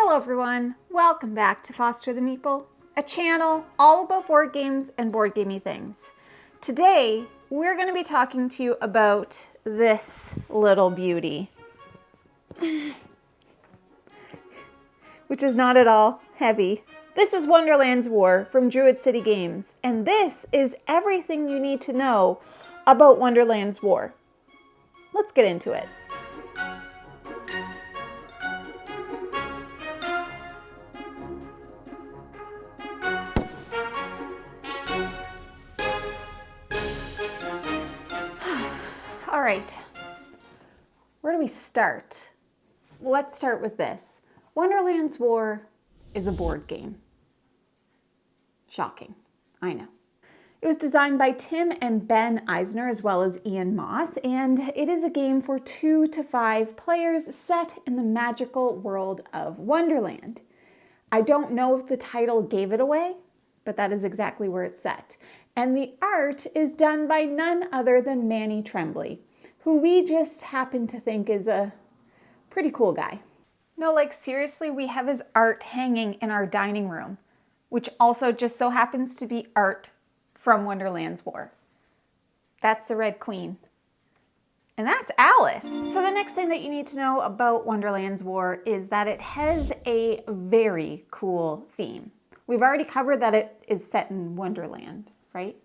Hello everyone, welcome back to Foster the Meeple, a channel all about board games and board gamey things. Today, we're going to be talking to you about this little beauty, which is not at all heavy. This is Wonderland's War from Druid City Games, and this is everything you need to know about Wonderland's War. Let's get into it. All right, where do we start? Let's start with this. Wonderland's War is a board game. Shocking, I know. It was designed by Tim and Ben Eisner as well as Ian Moss, and it is a game for 2 to 5 players set in the magical world of Wonderland. I don't know if the title gave it away, but that is exactly where it's set. And the art is done by none other than Manny Tremblay, who we just happen to think is a pretty cool guy. No, like seriously, we have his art hanging in our dining room, which also just so happens to be art from Wonderland's War. That's the Red Queen. And that's Alice. So the next thing that you need to know about Wonderland's War is that it has a very cool theme. We've already covered that it is set in Wonderland, right?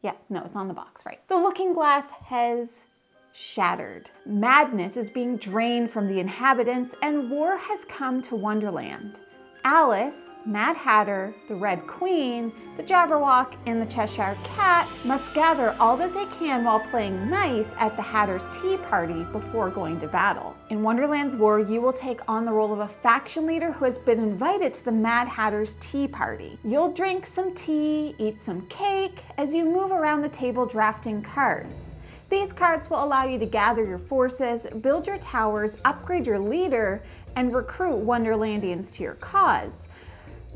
Yeah, no, it's on the box, right? The looking glass has shattered. Madness is being drained from the inhabitants and war has come to Wonderland. Alice, Mad Hatter, the Red Queen, the Jabberwock, and the Cheshire Cat must gather all that they can while playing nice at the Hatter's tea party before going to battle. In Wonderland's War, you will take on the role of a faction leader who has been invited to the Mad Hatter's tea party. You'll drink some tea, eat some cake, as you move around the table drafting cards. These cards will allow you to gather your forces, build your towers, upgrade your leader, and recruit Wonderlandians to your cause.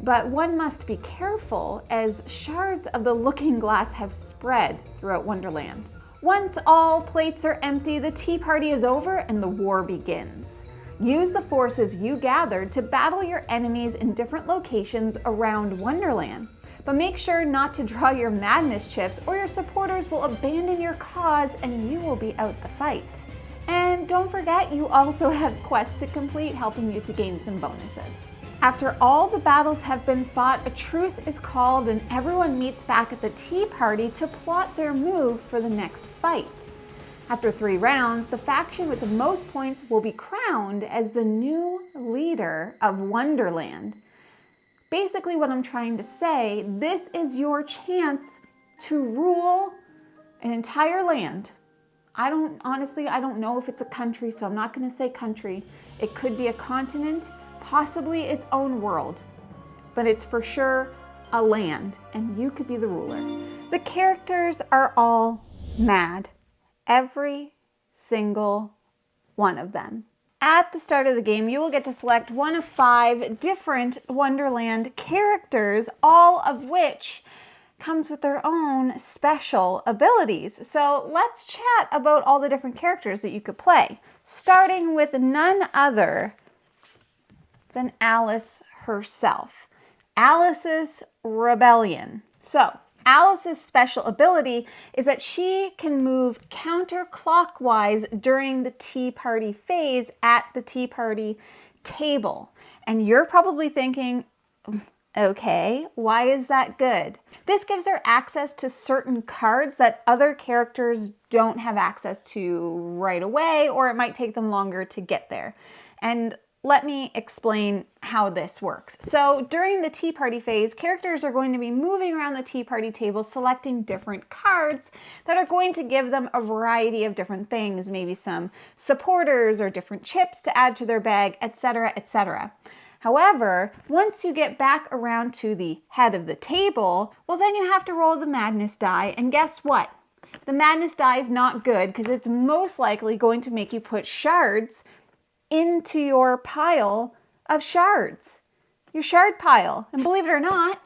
But one must be careful as shards of the looking glass have spread throughout Wonderland. Once all plates are empty, the tea party is over and the war begins. Use the forces you gathered to battle your enemies in different locations around Wonderland. But make sure not to draw your madness chips or your supporters will abandon your cause and you will be out the fight. And don't forget, you also have quests to complete, helping you to gain some bonuses. After all the battles have been fought, a truce is called and everyone meets back at the tea party to plot their moves for the next fight. After 3 rounds, the faction with the most points will be crowned as the new leader of Wonderland. Basically what I'm trying to say, this is your chance to rule an entire land. I don't know if it's a country, so I'm not going to say country. It could be a continent, possibly its own world, but it's for sure a land, and you could be the ruler. The characters are all mad, every single one of them. At the start of the game, you will get to select one of 5 different Wonderland characters, all of which comes with their own special abilities. So let's chat about all the different characters that you could play, starting with none other than Alice herself. Alice's Rebellion. So Alice's special ability is that she can move counterclockwise during the tea party phase at the tea party table. And you're probably thinking, okay, why is that good? This gives her access to certain cards that other characters don't have access to right away, or it might take them longer to get there. And let me explain how this works. So during the tea party phase, characters are going to be moving around the tea party table, selecting different cards that are going to give them a variety of different things, maybe some supporters or different chips to add to their bag, etc., etc. However, once you get back around to the head of the table, well then you have to roll the madness die, and guess what? The madness die is not good because it's most likely going to make you put shards into your pile of shards, your shard pile. And believe it or not,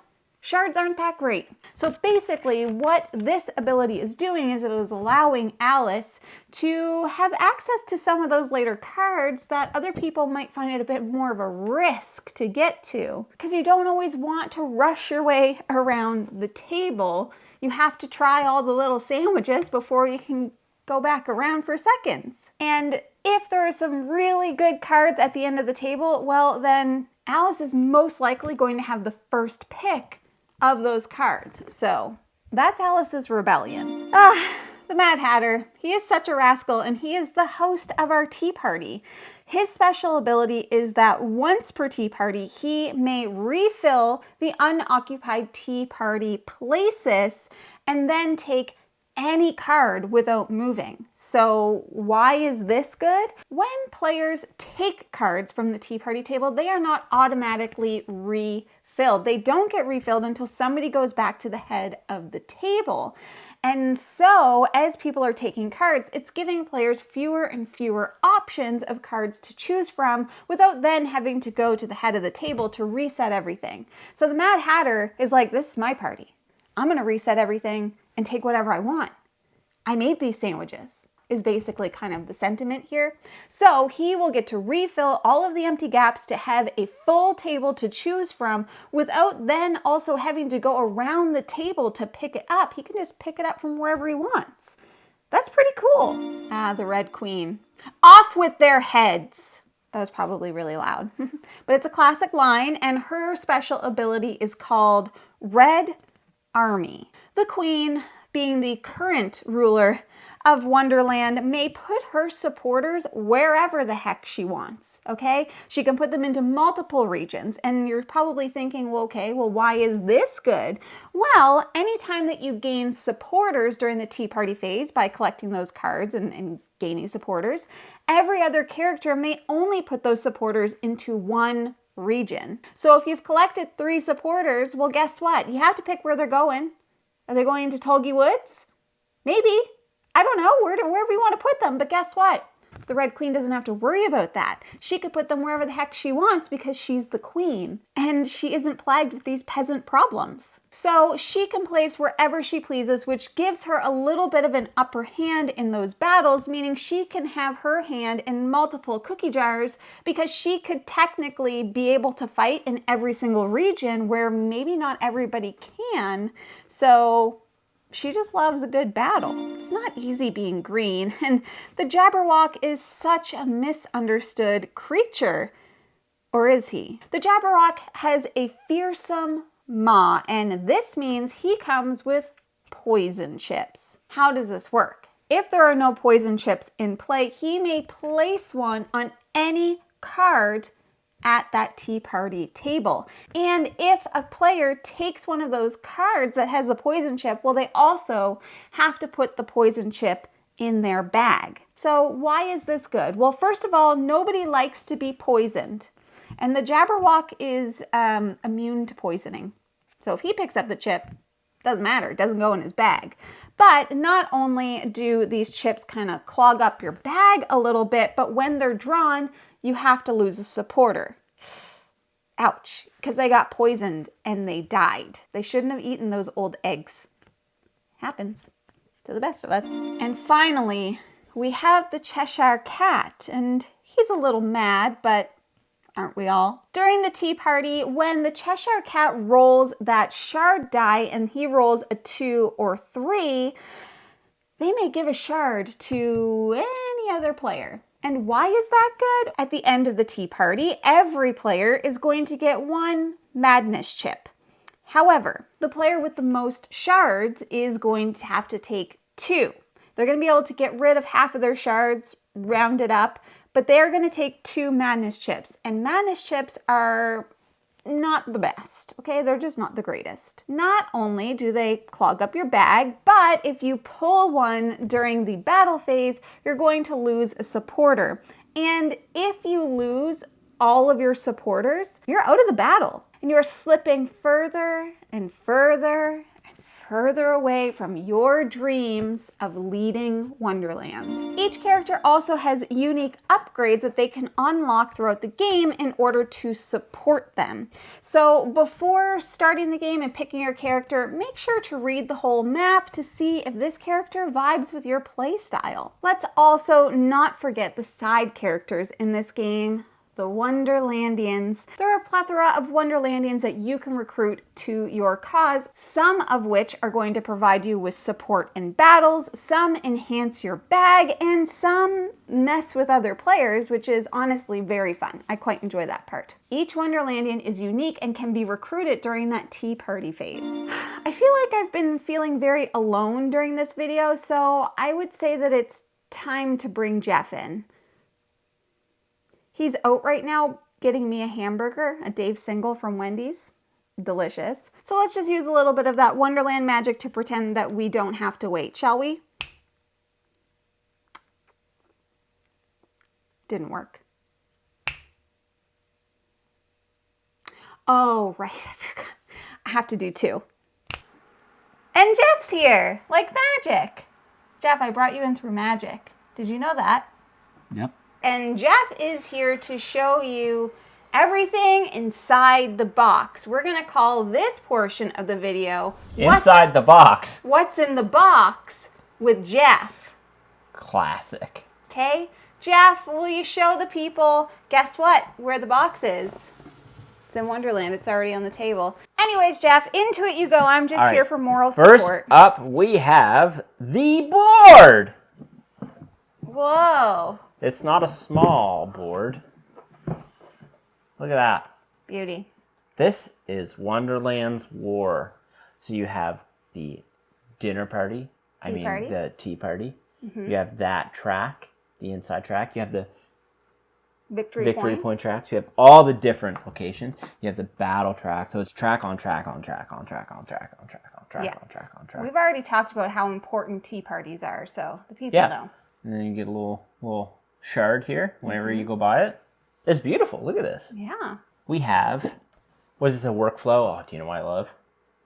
shards aren't that great. So basically what this ability is doing is it is allowing Alice to have access to some of those later cards that other people might find it a bit more of a risk to get to, because you don't always want to rush your way around the table. You have to try all the little sandwiches before you can go back around for seconds. And if there are some really good cards at the end of the table, well, then Alice is most likely going to have the first pick of those cards. So that's Alice's rebellion. The Mad Hatter. He is such a rascal, and he is the host of our tea party. His special ability is that once per tea party, he may refill the unoccupied tea party places and then take any card without moving. So why is this good? When players take cards from the tea party table, they are not automatically refilled. They don't get refilled until somebody goes back to the head of the table. And so as people are taking cards, it's giving players fewer and fewer options of cards to choose from without then having to go to the head of the table to reset everything. So the Mad Hatter is like, this is my party. I'm gonna reset everything and take whatever I want. I made these sandwiches, is basically kind of the sentiment here. So he will get to refill all of the empty gaps to have a full table to choose from without then also having to go around the table to pick it up. He can just pick it up from wherever he wants. That's pretty cool. The Red Queen. Off with their heads. That was probably really loud. But it's a classic line, and her special ability is called Red Army. The Queen, being the current ruler of Wonderland, may put her supporters wherever the heck she wants, okay? She can put them into multiple regions, and you're probably thinking, well, okay, well, why is this good? Well, anytime that you gain supporters during the tea party phase by collecting those cards and gaining supporters, every other character may only put those supporters into one region. So if you've collected 3 supporters, well, guess what? You have to pick where they're going. Are they going to Tulgey Woods? Maybe. I don't know, wherever you want to put them, but guess what? The Red Queen doesn't have to worry about that. She could put them wherever the heck she wants because she's the queen, and she isn't plagued with these peasant problems. So she can place wherever she pleases, which gives her a little bit of an upper hand in those battles, meaning she can have her hand in multiple cookie jars because she could technically be able to fight in every single region where maybe not everybody can. So she just loves a good battle. It's not easy being green, and the Jabberwock is such a misunderstood creature. Or is he? The Jabberwock has a fearsome maw, and this means he comes with poison chips. How does this work? If there are no poison chips in play, he may place one on any card at that tea party table. And if a player takes one of those cards that has a poison chip, well, they also have to put the poison chip in their bag. So why is this good? Well, first of all, nobody likes to be poisoned. And the Jabberwock is immune to poisoning. So if he picks up the chip, doesn't matter, it doesn't go in his bag. But not only do these chips kind of clog up your bag a little bit, but when they're drawn, you have to lose a supporter. Ouch, because they got poisoned and they died. They shouldn't have eaten those old eggs. Happens to the best of us. And finally, we have the Cheshire Cat, and he's a little mad, but aren't we all? During the tea party, when the Cheshire Cat rolls that shard die and he rolls a 2 or 3, they may give a shard to any other player. And why is that good? At the end of the tea party, every player is going to get 1 madness chip. However, the player with the most shards is going to have to take 2. They're going to be able to get rid of half of their shards, round it up, but they're going to take 2 madness chips. And madness chips are not the best, okay? They're just not the greatest. Not only do they clog up your bag, but if you pull one during the battle phase, you're going to lose a supporter. And if you lose all of your supporters, you're out of the battle. And you're slipping further and further and further away from your dreams of leading Wonderland. Each character also has unique upgrades that they can unlock throughout the game in order to support them. So before starting the game and picking your character, make sure to read the whole map to see if this character vibes with your playstyle. Let's also not forget the side characters in this game, the Wonderlandians. There are a plethora of Wonderlandians that you can recruit to your cause, some of which are going to provide you with support in battles, some enhance your bag, and some mess with other players, which is honestly very fun. I quite enjoy that part. Each Wonderlandian is unique and can be recruited during that tea party phase. I feel like I've been feeling very alone during this video, so I would say that it's time to bring Jeff in. He's out right now getting me a hamburger, a Dave Single from Wendy's. Delicious. So let's just use a little bit of that Wonderland magic to pretend that we don't have to wait, shall we? Didn't work. Oh, right, I forgot. I have to do 2. And Jeff's here, like magic. Jeff, I brought you in through magic. Did you know that? Yep. And Jeff is here to show you everything inside the box. We're going to call this portion of the video Inside the Box. What's in the Box with Jeff. Classic. Okay? Jeff, will you show the people, guess what, where the box is? It's in Wonderland. It's already on the table. Anyways, Jeff, into it you go. I'm just here for moral support. First up, we have the board. Whoa. It's not a small board. Look at that. Beauty. This is Wonderland's War. So you have the dinner party. The tea party. Mm-hmm. You have that track, the inside track. You have the victory point tracks. You have all the different locations. You have the battle track. So it's track on track on track on track on track on track on track on track on track. We've already talked about how important tea parties are, so the people know. And then you get a little shard here whenever you go by it. It's beautiful. Look at this. Yeah. We have, was this a workflow? Oh, do you know what I love?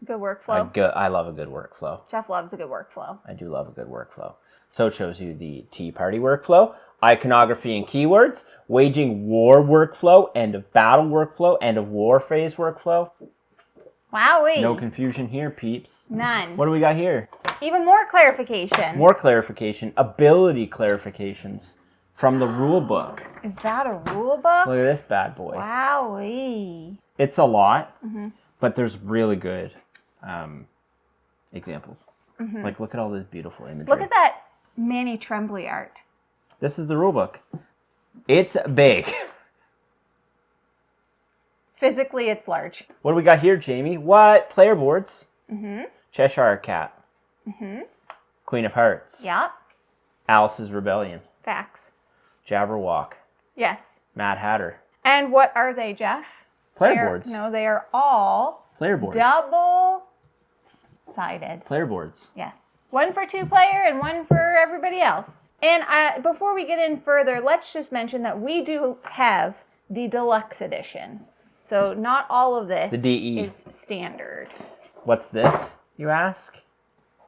Good workflow. I love a good workflow. Jeff loves a good workflow. I do love a good workflow. So it shows you the tea party workflow, iconography and keywords, waging war workflow, end of battle workflow, end of war phase workflow. Wowee. No confusion here, peeps. None. What do we got here? Even more clarification. More clarification. Ability clarifications from the rule book. Is that a rule book? Look at this bad boy. Wowee. It's a lot, but there's really good examples. Like, look at all this beautiful imagery. Look at that Manny Tremblay art. This is the rule book. It's big. Physically, it's large. What do we got here, Jamie? What? Player boards. Cheshire Cat. Queen of Hearts. Yep. Alice's Rebellion. Facts. Jabberwock. Yes. Mad Hatter. And what are they, Jeff? Player boards. No, they are all player boards. Double-sided. Player boards. Yes. One for 2-player and one for everybody else. And before we get in further, let's just mention that we do have the deluxe edition. So not all of this is standard. What's this, you ask?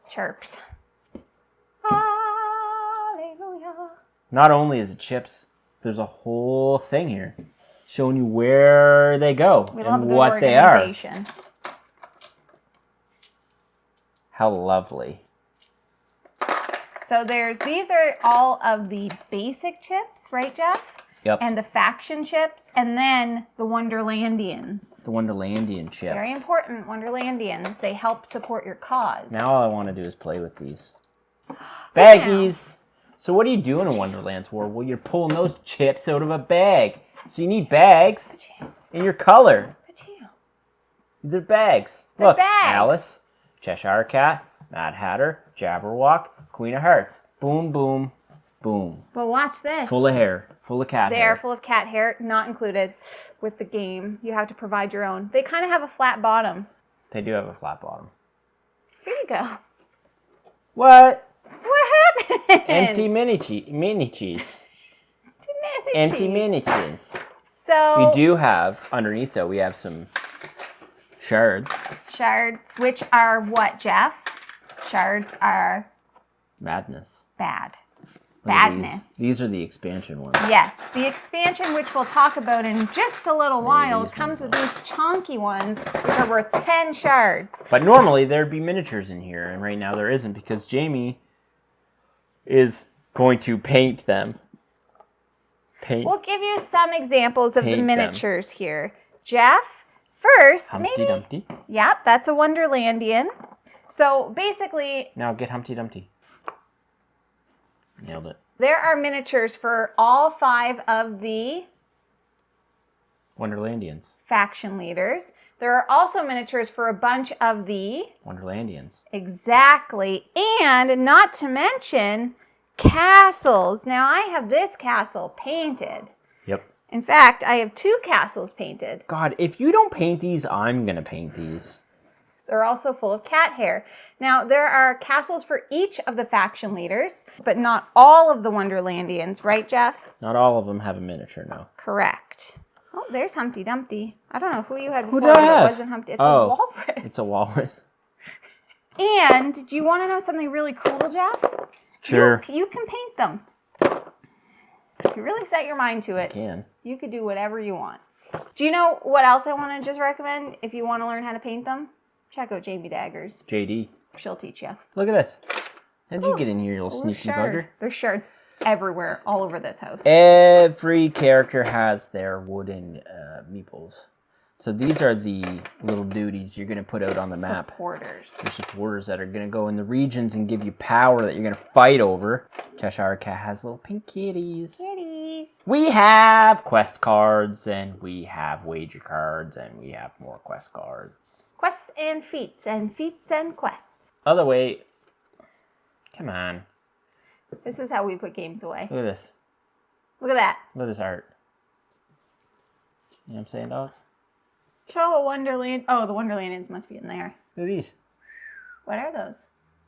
Chirps. Hallelujah. Not only is it chips, there's a whole thing here showing you where they go and what they are. How lovely. So these are all of the basic chips, right, Jeff? Yep. And the faction chips, and then the Wonderlandians. The Wonderlandian chips. Very important, Wonderlandians. They help support your cause. Now all I want to do is play with these. Baggies! So what do you do in a Wonderland's War? Well, you're pulling those chips out of a bag. So you need bags in your color. They're bags. Look, bags. Alice, Cheshire Cat, Mad Hatter, Jabberwock, Queen of Hearts. Boom, boom, boom. But watch this. Full of hair. Full of cat hair. They are full of cat hair, not included with the game. You have to provide your own. They kind of have a flat bottom. They do have a flat bottom. Here you go. What? What happened? Empty mini cheese. Empty mini cheese. So we do have, underneath though, we have some Shards. Shards, which are what, Jeff? Shards are... Madness. Bad. Look at Badness. These are the expansion ones. Yes, the expansion, which we'll talk about in just a little while, comes with these chunky ones, which are worth 10 shards. But normally there'd be miniatures in here, and right now there isn't because Jamie is going to paint them. We'll give you some examples of the miniatures here. Jeff, first, Humpty Dumpty. Yep, that's a Wonderlandian. So basically... Now get Humpty Dumpty. Nailed it. There are miniatures for all 5 of the... Wonderlandians. Faction leaders. There are also miniatures for a bunch of the... Wonderlandians. Exactly. And not to mention... castles. Now, I have this castle painted. Yep. In fact, I have 2 castles painted. God, if you don't paint these, I'm going to paint these. They're also full of cat hair. Now, there are castles for each of the faction leaders, but not all of the Wonderlandians, right, Jeff? Not all of them have a miniature, no. Correct. Oh, there's Humpty Dumpty. I don't know who you had before, Who did I have? It wasn't Humpty. It's a walrus. It's a walrus. And do you want to know something really cool, Jeff? Sure. You can paint them. If you really set your mind to it, you could do whatever you want. Do you know what else I want to just recommend if you want to learn how to paint them? Check out Jamie Daggers. JD. She'll teach you. Look at this. How'd you get in here, you little sneaky bugger? There's shards everywhere, all over this house. Every character has their wooden meeples. So these are the little duties you're going to put out on the map. Supporters. They're supporters that are going to go in the regions and give you power that you're going to fight over. Cheshire Cat has little pink kitties. Kitties. We have quest cards, and we have wager cards, and we have more quest cards. Quests and feats and quests. Other way. Come on. This is how we put games away. Look at this. Look at that. Look at this art. You know what I'm saying, dog? Show a Wonderland. Oh, the Wonderlandians must be in there. Look at these. What are those?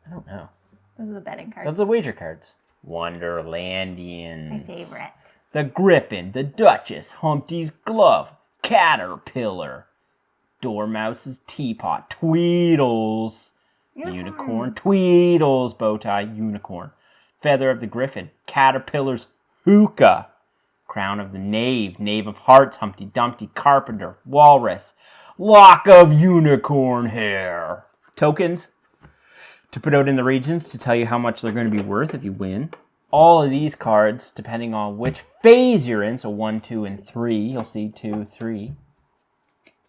I don't know. Those are the betting cards. Those are the wager cards. Wonderlandians. My favorite. The Griffin, the Duchess, Humpty's Glove, Caterpillar, Dormouse's Teapot, Tweedles, Unicorn, Tweedles, Bowtie, Unicorn, Feather of the Griffin, Caterpillar's Hookah, Crown of the Knave, Knave of Hearts, Humpty Dumpty, Carpenter, Walrus, Lock of Unicorn Hair. Tokens to put out in the regions to tell you how much they're going to be worth if you win. All of these cards, depending on which phase you're in, so 1, 2, and 3, you'll see 2, 3.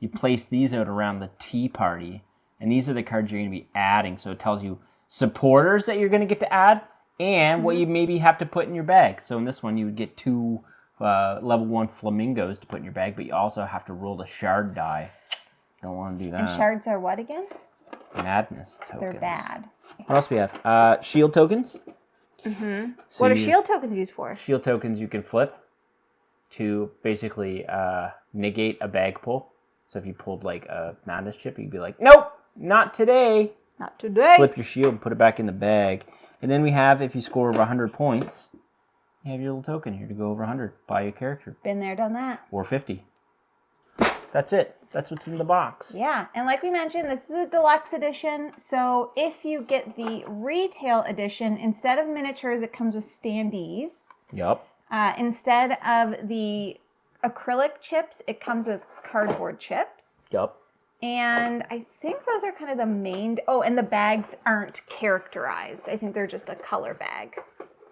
You place these out around the tea party, and these are the cards you're going to be adding. So it tells you supporters that you're going to get to add, and what you maybe have to put in your bag. So in this one, you would get 2 level 1 flamingos to put in your bag, but you also have to roll the shard die. Don't want to do that. And shards are what again? Madness tokens. They're bad. What else we have? Shield tokens. Mm-hmm. So what are shield tokens used for? Shield tokens you can flip to basically negate a bag pull. So if you pulled like a madness chip, you'd be like, nope, not today. Not today. Flip your shield and put it back in the bag. And then we have, if you score over 100 points, you have your little token here to go over 100. Buy a character. Been there, done that. Or 50. That's it. That's what's in the box. Yeah, and like we mentioned, this is the deluxe edition. So if you get the retail edition, instead of miniatures, it comes with standees. Yup. Instead of the acrylic chips, it comes with cardboard chips. Yup. And I think those are kind of the main... Oh, and the bags aren't characterized. I think they're just a color bag.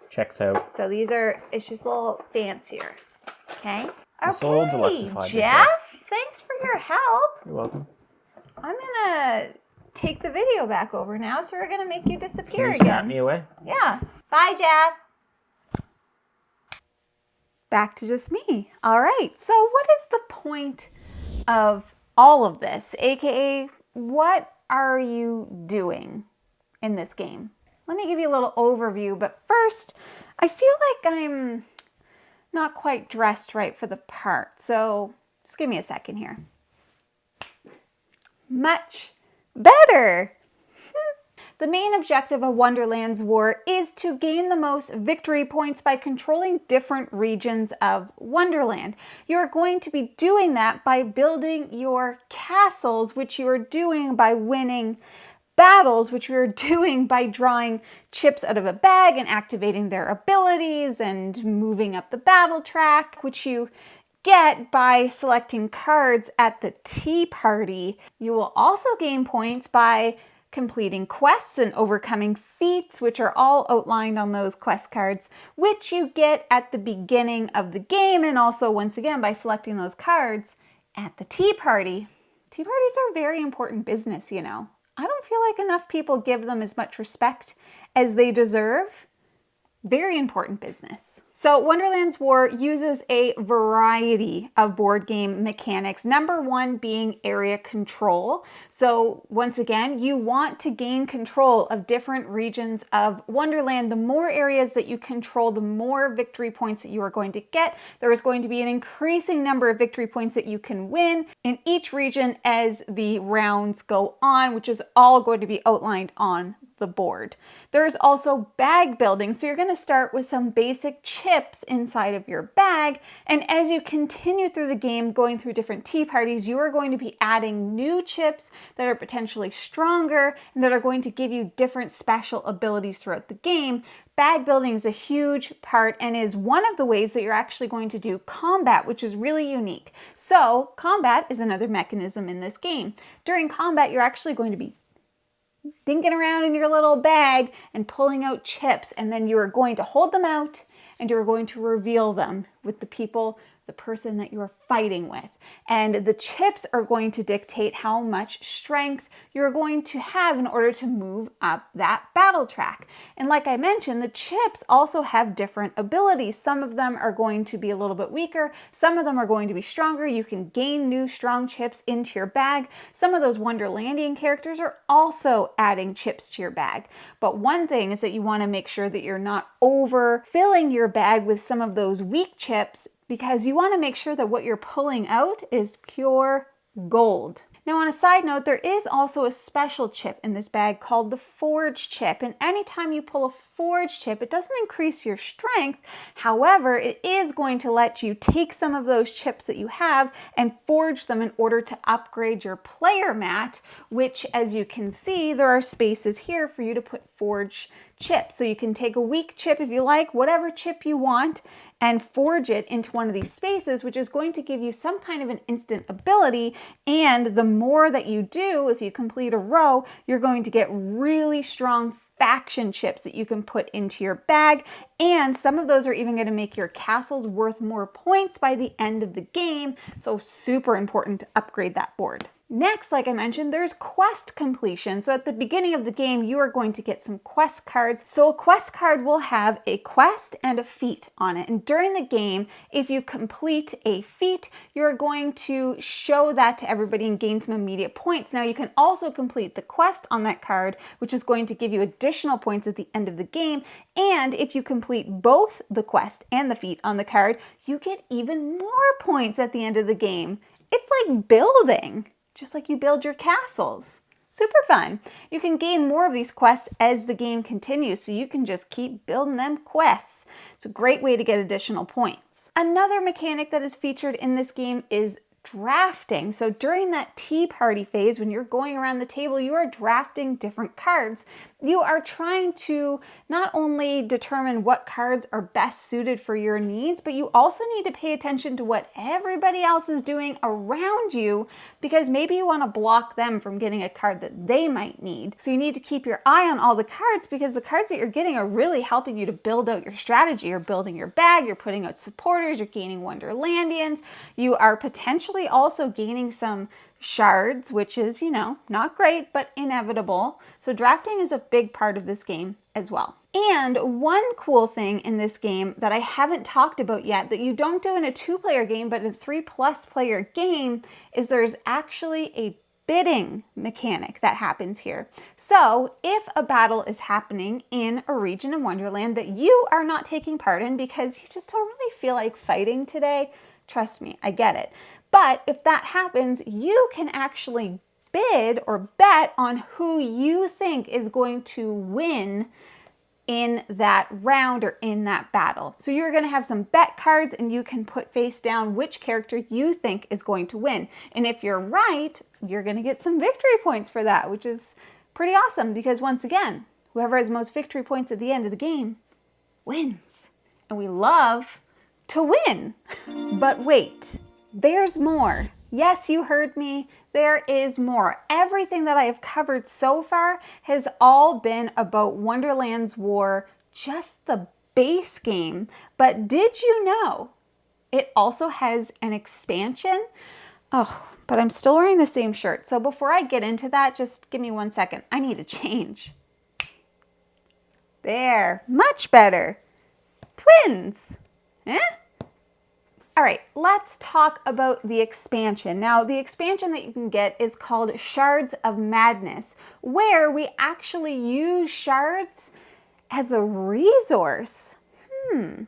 Checks out. So these are... It's just a little fancier. Okay? Okay, Jeff, thanks for your help. You're welcome. I'm going to take the video back over now, so we're going to make you disappear Can you again. snap me away? Yeah. Bye, Jeff. Back to just me. All right. So what is the point of all of this? AKA, what are you doing in this game? Let me give you a little overview, but first, I feel like I'm not quite dressed right for the part, so just give me a second here. Much better. The main objective of Wonderland's War is to gain the most victory points by controlling different regions of Wonderland. You're going to be doing that by building your castles, which you are doing by winning battles, which we are doing by drawing chips out of a bag and activating their abilities and moving up the battle track, which you get by selecting cards at the tea party. You will also gain points by completing quests and overcoming feats, which are all outlined on those quest cards, which you get at the beginning of the game, and also once again by selecting those cards at the tea party. Tea parties are very important business, you know. I don't feel like enough people give them as much respect as they deserve. Very important business. So Wonderland's War uses a variety of board game mechanics. Number one being area control. So once again, you want to gain control of different regions of Wonderland. The more areas that you control, the more victory points that you are going to get. There is going to be an increasing number of victory points that you can win in each region as the rounds go on, which is all going to be outlined on the board. There's also bag building. So you're going to start with some basic chips inside of your bag. And as you continue through the game, going through different tea parties, you are going to be adding new chips that are potentially stronger and that are going to give you different special abilities throughout the game. Bag building is a huge part and is one of the ways that you're actually going to do combat, which is really unique. So combat is another mechanism in this game. During combat, you're actually going to be dinking around in your little bag and pulling out chips, and then you are going to hold them out and you're going to reveal them with the person that you're fighting with. And the chips are going to dictate how much strength you're going to have in order to move up that battle track. And like I mentioned, the chips also have different abilities. Some of them are going to be a little bit weaker. Some of them are going to be stronger. You can gain new strong chips into your bag. Some of those Wonderlandian characters are also adding chips to your bag. But one thing is that you want to make sure that you're not overfilling your bag with some of those weak chips, because you want to make sure that what you're pulling out is pure gold. Now, on a side note, there is also a special chip in this bag called the Forge chip. And anytime you pull a Forge chip, it doesn't increase your strength. However, it is going to let you take some of those chips that you have and forge them in order to upgrade your player mat, which, as you can see, there are spaces here for you to put Forge chips. So you can take a weak chip if you like, whatever chip you want, and forge it into one of these spaces, which is going to give you some kind of an instant ability. And the more that you do, if you complete a row, you're going to get really strong faction chips that you can put into your bag. And some of those are even going to make your castles worth more points by the end of the game. So super important to upgrade that board. Next, like I mentioned, there's quest completion. So at the beginning of the game, you are going to get some quest cards. So a quest card will have a quest and a feat on it. And during the game, if you complete a feat, you're going to show that to everybody and gain some immediate points. Now you can also complete the quest on that card, which is going to give you additional points at the end of the game. And if you complete both the quest and the feat on the card, you get even more points at the end of the game. It's like building. Just like you build your castles. Super fun. You can gain more of these quests as the game continues, so you can just keep building them quests. It's a great way to get additional points. Another mechanic that is featured in this game is drafting. So during that tea party phase, when you're going around the table, you are drafting different cards. You are trying to not only determine what cards are best suited for your needs, but you also need to pay attention to what everybody else is doing around you, because maybe you want to block them from getting a card that they might need. So you need to keep your eye on all the cards, because the cards that you're getting are really helping you to build out your strategy. You're building your bag, you're putting out supporters, you're gaining Wonderlandians, you are potentially also gaining some shards, which is, you know, not great, but inevitable. So drafting is a big part of this game as well. And one cool thing in this game that I haven't talked about yet that you don't do in a 2-player game, but in a 3+ player game, is there's actually a bidding mechanic that happens here. So if a battle is happening in a region in Wonderland that you are not taking part in because you just don't really feel like fighting today, trust me, I get it. But if that happens, you can actually bid or bet on who you think is going to win in that round or in that battle. So you're going to have some bet cards and you can put face down which character you think is going to win. And if you're right, you're going to get some victory points for that, which is pretty awesome because once again, whoever has most victory points at the end of the game wins. And we love to win. But wait, there's more. Yes, you heard me. There is more. Everything that I have covered so far has all been about Wonderland's War, just the base game. But did you know it also has an expansion? Oh, but I'm still wearing the same shirt. So before I get into that, just give me 1 second. I need to change. There, much better. Twins. Eh? All right, let's talk about the expansion. Now, the expansion that you can get is called Shards of Madness, where we actually use shards as a resource. Pretty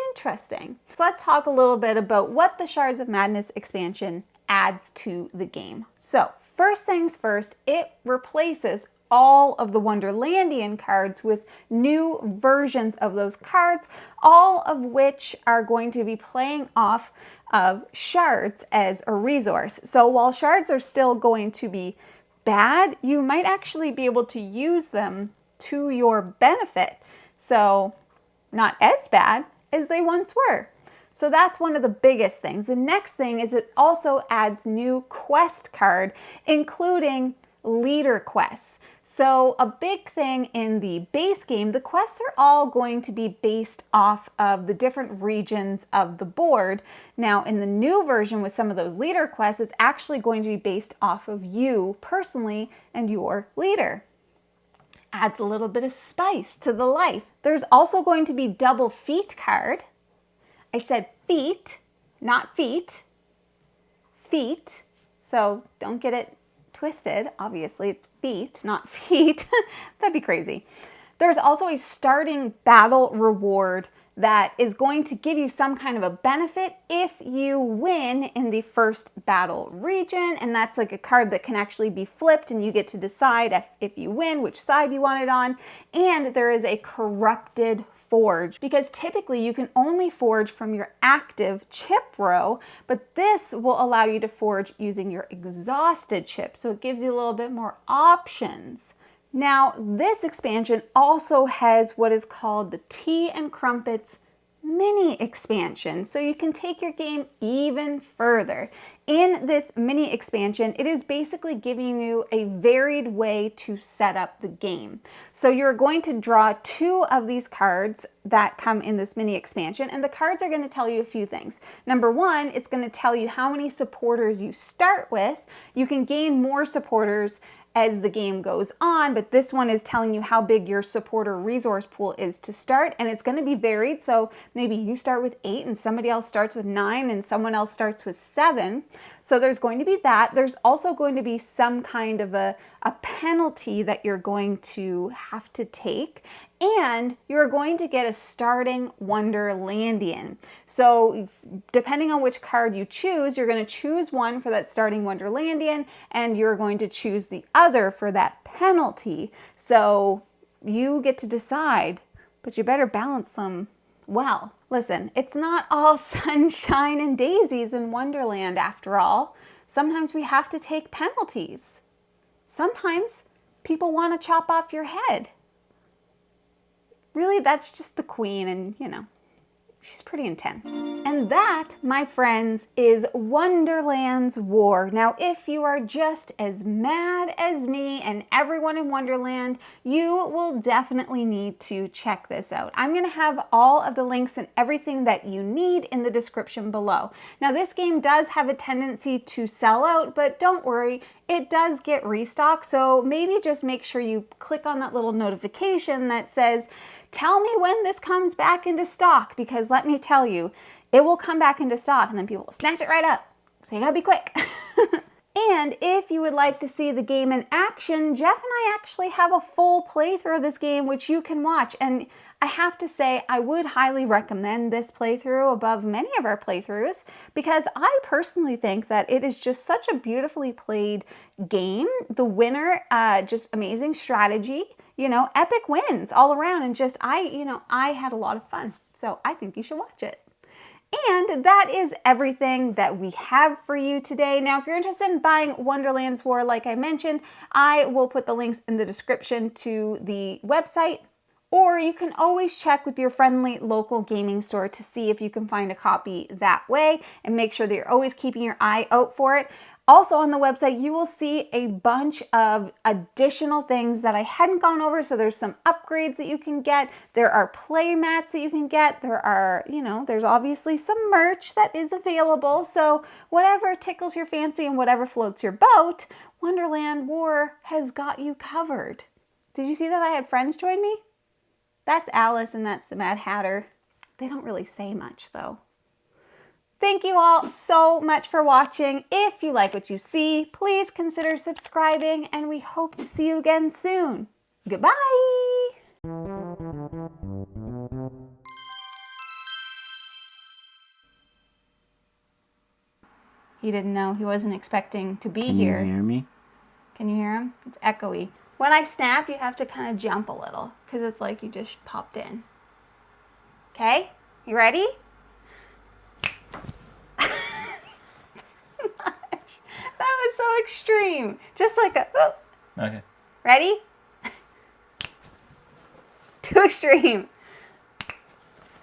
interesting. So let's talk a little bit about what the Shards of Madness expansion adds to the game. So first things first, it replaces all of the Wonderlandian cards with new versions of those cards, all of which are going to be playing off of shards as a resource. So while shards are still going to be bad, you might actually be able to use them to your benefit. So not as bad as they once were. So that's one of the biggest things. The next thing is it also adds new quest card, including leader quests. So a big thing in the base game, the quests are all going to be based off of the different regions of the board. Now in the new version with some of those leader quests, it's actually going to be based off of you personally and your leader. Adds a little bit of spice to the life. There's also going to be double feat card. I said feet, not feet. Feet. So don't get it twisted. Obviously it's feet, not feet. That'd be crazy. There's also a starting battle reward that is going to give you some kind of a benefit if you win in the first battle region. And that's like a card that can actually be flipped and you get to decide if you win, which side you want it on. And there is a corrupted forge, because typically you can only forge from your active chip row, but this will allow you to forge using your exhausted chip. So it gives you a little bit more options. Now, this expansion also has what is called the Tea and Crumpets mini expansion, so you can take your game even further. In this mini expansion, it is basically giving you a varied way to set up the game. So you're going to draw 2 of these cards that come in this mini expansion, and the cards are going to tell you a few things. Number 1, it's going to tell you how many supporters you start with. You can gain more supporters as the game goes on, but this one is telling you how big your supporter resource pool is to start, and it's going to be varied. So maybe you start with 8 and somebody else starts with 9 and someone else starts with 7. So there's going to be that. There's also going to be some kind of a penalty that you're going to have to take, and you're going to get a starting Wonderlandian. So depending on which card you choose, you're going to choose one for that starting Wonderlandian, and you're going to choose the other for that penalty. So you get to decide, but you better balance them well. Listen, it's not all sunshine and daisies in Wonderland after all. Sometimes we have to take penalties. Sometimes people want to chop off your head. Really, that's just the queen, and you know, she's pretty intense. And that, my friends, is Wonderland's War. Now, if you are just as mad as me and everyone in Wonderland, you will definitely need to check this out. I'm going to have all of the links and everything that you need in the description below. Now, this game does have a tendency to sell out, but don't worry, it does get restocked. So maybe just make sure you click on that little notification that says, tell me when this comes back into stock, because let me tell you, it will come back into stock and then people will snatch it right up. So you gotta be quick. And if you would like to see the game in action, Jeff and I actually have a full playthrough of this game, which you can watch. And I have to say, I would highly recommend this playthrough above many of our playthroughs, because I personally think that it is just such a beautifully played game. The winner, just amazing strategy, you know, epic wins all around. And just, I had a lot of fun. So I think you should watch it. And that is everything that we have for you today. Now, if you're interested in buying Wonderland's War, like I mentioned, I will put the links in the description to the website. Or you can always check with your friendly local gaming store to see if you can find a copy that way, and make sure that you're always keeping your eye out for it. Also on the website, you will see a bunch of additional things that I hadn't gone over. So there's some upgrades that you can get. There are play mats that you can get. There are, there's obviously some merch that is available. So whatever tickles your fancy and whatever floats your boat, Wonderland War has got you covered. Did you see that I had friends join me? That's Alice and that's the Mad Hatter. They don't really say much though. Thank you all so much for watching. If you like what you see, please consider subscribing, and we hope to see you again soon. Goodbye! He didn't know. He wasn't expecting to be here. Can you hear me? Can you hear him? It's echoey. When I snap, you have to kind of jump a little, because it's like you just popped in. Okay? You ready? That was so extreme. Just like a... Oh. Okay. Ready? Too extreme.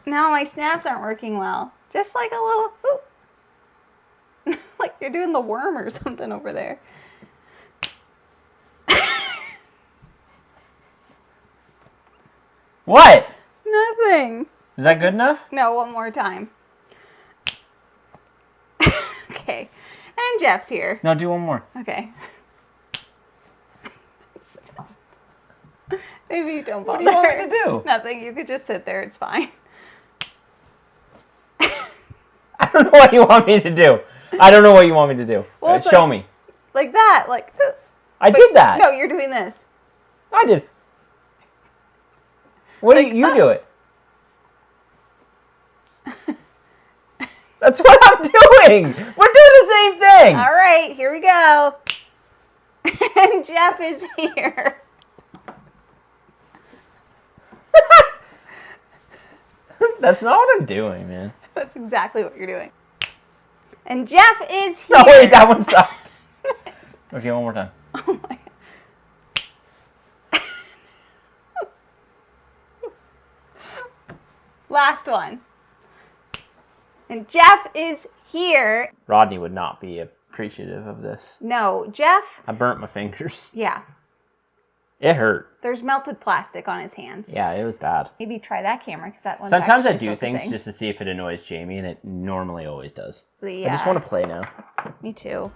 Now my snaps aren't working well. Just like a little... Ooh. Like you're doing the worm or something over there. What? Nothing. Is that good enough? No, one more time. Okay. And Jeff's here. No, do one more. Okay. Maybe you don't bother. What do you want me to do? Nothing. You could just sit there. It's fine. I don't know what you want me to do. I don't know what you want me to do. Well, show me. Like that. Like. I did that. No, you're doing this. I did. What do you do it? That's what I'm doing. We're doing the same thing. All right, here we go. And Jeff is here. That's not what I'm doing, man. That's exactly what you're doing. And Jeff is here. No, wait, that one sucked. Okay, one more time. Oh my God. Last one. And Jeff is here. Rodney would not be appreciative of this. No, Jeff. I burnt my fingers. Yeah. It hurt. There's melted plastic on his hands. Yeah, it was bad. Maybe try that camera, because that one's Sometimes I actually do focusing. things just to see if it annoys Jamie, and it normally always does. Yeah. I just want to play now. Me too.